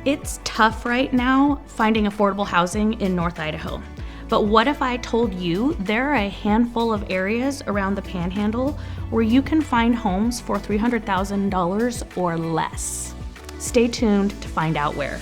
It's tough right now finding affordable housing in North Idaho. But what if I told you there are a handful of areas around the Panhandle where you can find homes for $300,000 or less? Stay tuned to find out where.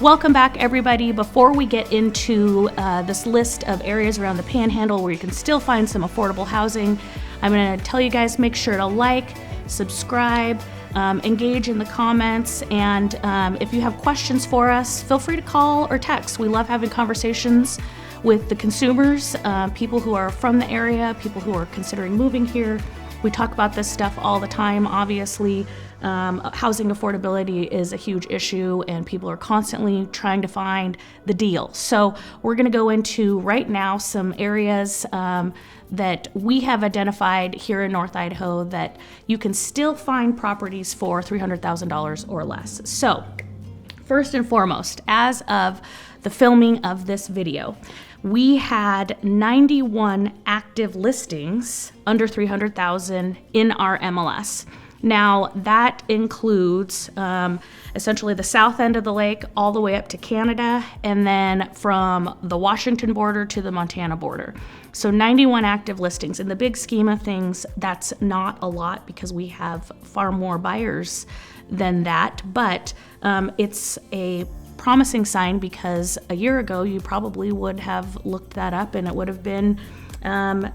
Welcome back, everybody. Before we get into this list of areas around the Panhandle where you can still find some affordable housing, I'm going to tell you guys, make sure to like, subscribe, engage in the comments, and if you have questions for us, feel free to call or text. We love having conversations with the consumers, people who are from the area, people who are considering moving here. We talk about this stuff all the time, obviously. Housing affordability is a huge issue and people are constantly trying to find the deal. So we're going to go into right now some areas that we have identified here in North Idaho that you can still find properties for $300,000 or less. So first and foremost, as of the filming of this video, we had 91 active listings under $300,000 in our MLS. Now, that includes essentially the south end of the lake all the way up to Canada, and then from the Washington border to the Montana border. So 91 active listings. In the big scheme of things, that's not a lot because we have far more buyers than that, but it's a promising sign because a year ago you probably would have looked that up and it would have been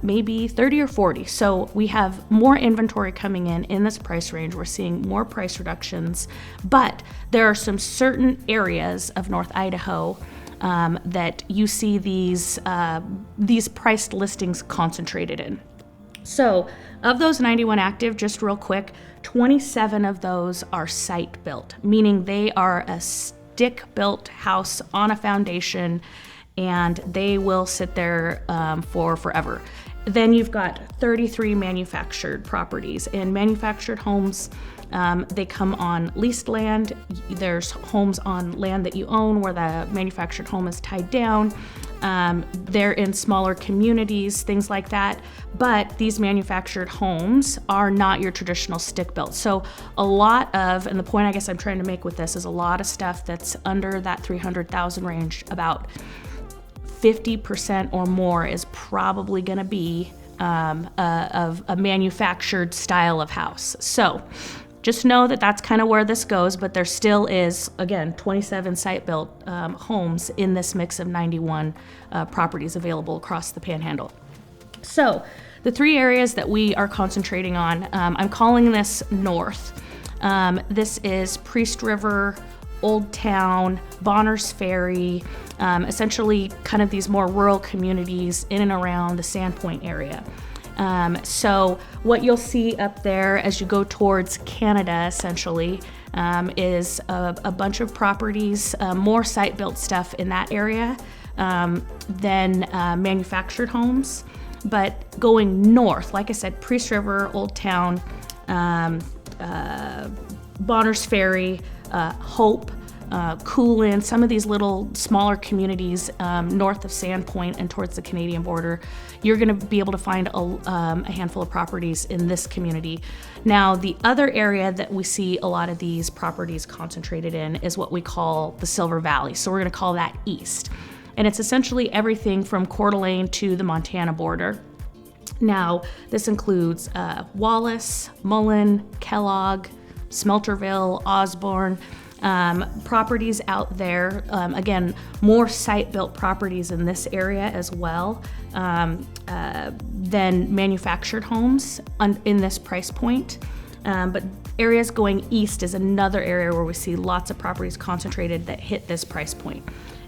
maybe 30 or 40. So we have more inventory coming in this price range. We're seeing more price reductions, but there are some certain areas of North Idaho that you see these priced listings concentrated in. So of those 91 active, just real quick, 27 of those are site built, meaning they are a stick-built house on a foundation, and they will sit there for forever. Then you've got 33 manufactured properties, and manufactured homes, they come on leased land. There's homes on land that you own where the manufactured home is tied down. They're in smaller communities, things like that. But these manufactured homes are not your traditional stick built. So a lot of, and the point I guess I'm trying to make with this is a lot of stuff that's under that 300,000 range, about 50% or more is probably going to be of a manufactured style of house. So just know that that's kind of where this goes, but there still is, again, 27 site-built homes in this mix of 91 properties available across the Panhandle. So the three areas that we are concentrating on, I'm calling this North. This is Priest River, Old Town, Bonners Ferry, essentially kind of these more rural communities in and around the Sandpoint area. So what you'll see up there as you go towards Canada, essentially, is a bunch of properties, more site-built stuff in that area than manufactured homes. But going north, like I said, Priest River, Old Town, Bonners Ferry, Hope, Coolin, some of these little smaller communities north of Sandpoint and towards the Canadian border, you're going to be able to find a handful of properties in this community. Now, the other area that we see a lot of these properties concentrated in is what we call the Silver Valley. So we're going to call that east. And it's essentially everything from Coeur d'Alene to the Montana border. Now, this includes Wallace, Mullen, Kellogg, Smelterville, Osborne, properties out there. Again, more site-built properties in this area as well than manufactured homes in this price point. But areas going east is another area where we see lots of properties concentrated that hit this price point.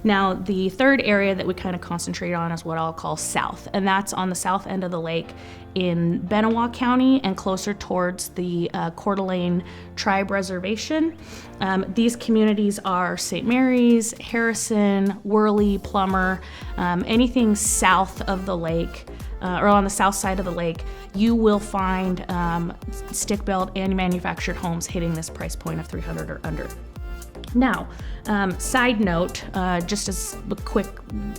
Now, the third area that we kind of concentrate on is what I'll call south, and that's on the south end of the lake in Benewah County and closer towards the Coeur d'Alene Tribe Reservation. These communities are St. Mary's, Harrison, Worley, Plummer, anything south of the lake or on the south side of the lake, you will find stick-built and manufactured homes hitting this price point of $300,000 or under. Now, side note, just as a quick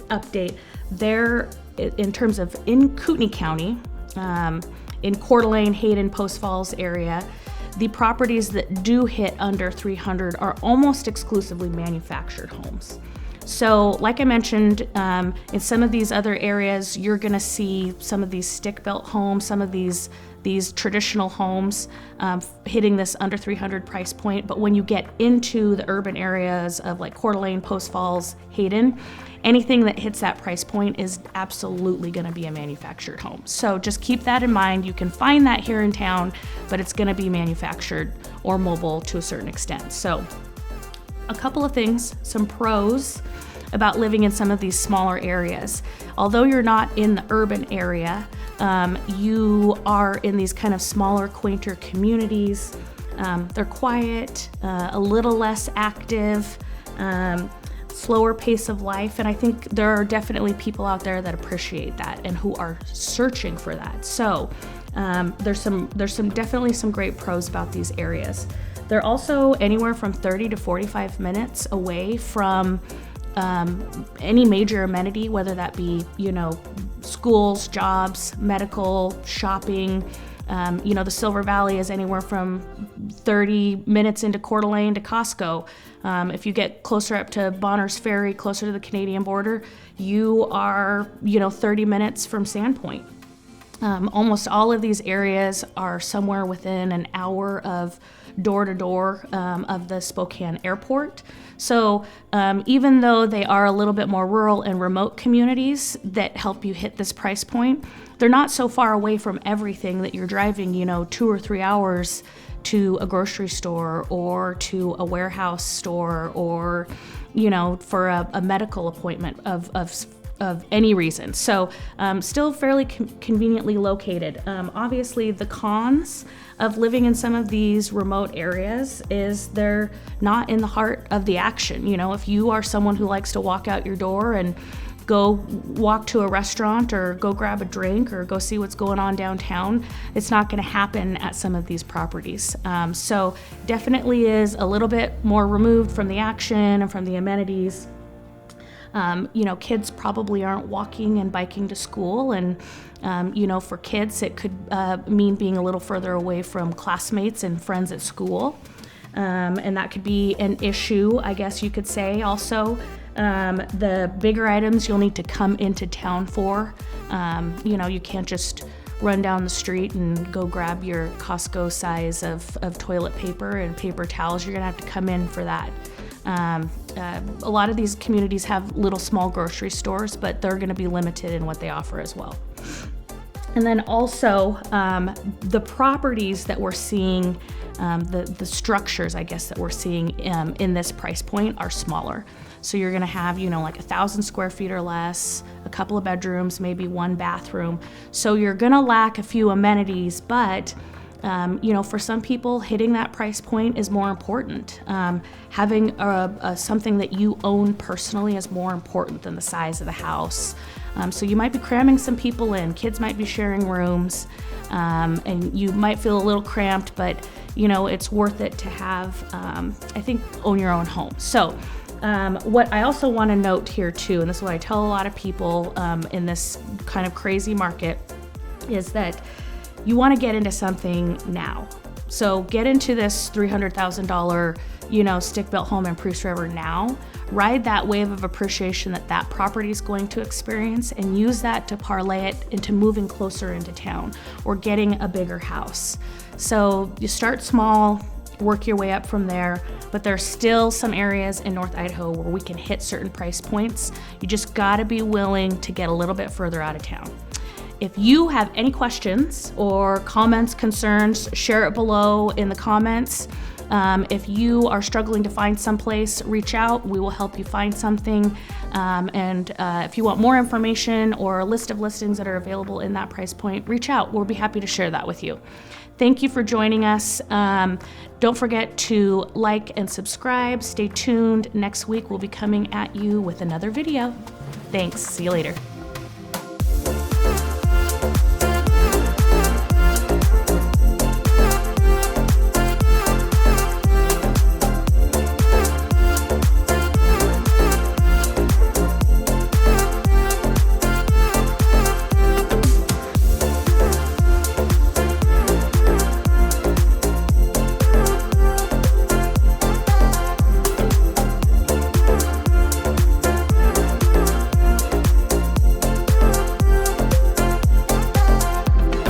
update, there, in terms of in Kootenai County, in Coeur d'Alene, Hayden, Post Falls area, the properties that do hit under 300 are almost exclusively manufactured homes. So like I mentioned, in some of these other areas, you're gonna see some of these stick-built homes, some of these traditional homes hitting this under 300 price point. But when you get into the urban areas of like Coeur d'Alene, Post Falls, Hayden, anything that hits that price point is absolutely gonna be a manufactured home. So just keep that in mind. You can find that here in town, but it's gonna be manufactured or mobile to a certain extent. So a couple of things, some pros about living in some of these smaller areas. Although you're not in the urban area, you are in these kind of smaller, quainter communities. They're quiet, a little less active, slower pace of life, and I think there are definitely people out there that appreciate that and who are searching for that. So there's definitely some great pros about these areas. They're also anywhere from 30 to 45 minutes away from any major amenity, whether that be, schools, jobs, medical, shopping. The Silver Valley is anywhere from 30 minutes into Coeur d'Alene to Costco. If you get closer up to Bonner's Ferry, closer to the Canadian border, you are, 30 minutes from Sandpoint. Almost all of these areas are somewhere within an hour of door-to-door of the Spokane airport. So even though they are a little bit more rural and remote communities that help you hit this price point, they're not so far away from everything that you're driving, 2 or 3 hours to a grocery store or to a warehouse store or, for a medical appointment of any reason. So still fairly conveniently located. Obviously the cons of living in some of these remote areas is they're not in the heart of the action. If you are someone who likes to walk out your door and go walk to a restaurant or go grab a drink or go see what's going on downtown, it's not going to happen at some of these properties. So definitely is a little bit more removed from the action and from the amenities. Kids probably aren't walking and biking to school, and for kids it could mean being a little further away from classmates and friends at school, and that could be an issue, I guess you could say. Also, the bigger items you'll need to come into town for. You can't just run down the street and go grab your Costco size of toilet paper and paper towels. You're gonna have to come in for that. A lot of these communities have little small grocery stores, but they're going to be limited in what they offer as well. And then also the properties that we're seeing, the structures, I guess, that we're seeing in this price point are smaller. So you're going to have, like 1,000 square feet or less, a couple of bedrooms, maybe one bathroom. So you're going to lack a few amenities, but for some people, hitting that price point is more important. Having something that you own personally is more important than the size of the house. So you might be cramming some people in. Kids might be sharing rooms, and you might feel a little cramped, but it's worth it to have, own your own home. So what I also want to note here too, and this is what I tell a lot of people in this kind of crazy market, is that you want to get into something now. So get into this $300,000, stick-built home in Priest River now. Ride that wave of appreciation that property is going to experience, and use that to parlay it into moving closer into town or getting a bigger house. So you start small, work your way up from there, but there's still some areas in North Idaho where we can hit certain price points. You just gotta be willing to get a little bit further out of town. If you have any questions or comments, concerns, share it below in the comments. If you are struggling to find someplace, reach out. We will help you find something. And if you want more information or a list of listings that are available in that price point, reach out. We'll be happy to share that with you. Thank you for joining us. Don't forget to like and subscribe. Stay tuned. Next week, we'll be coming at you with another video. Thanks. See you later.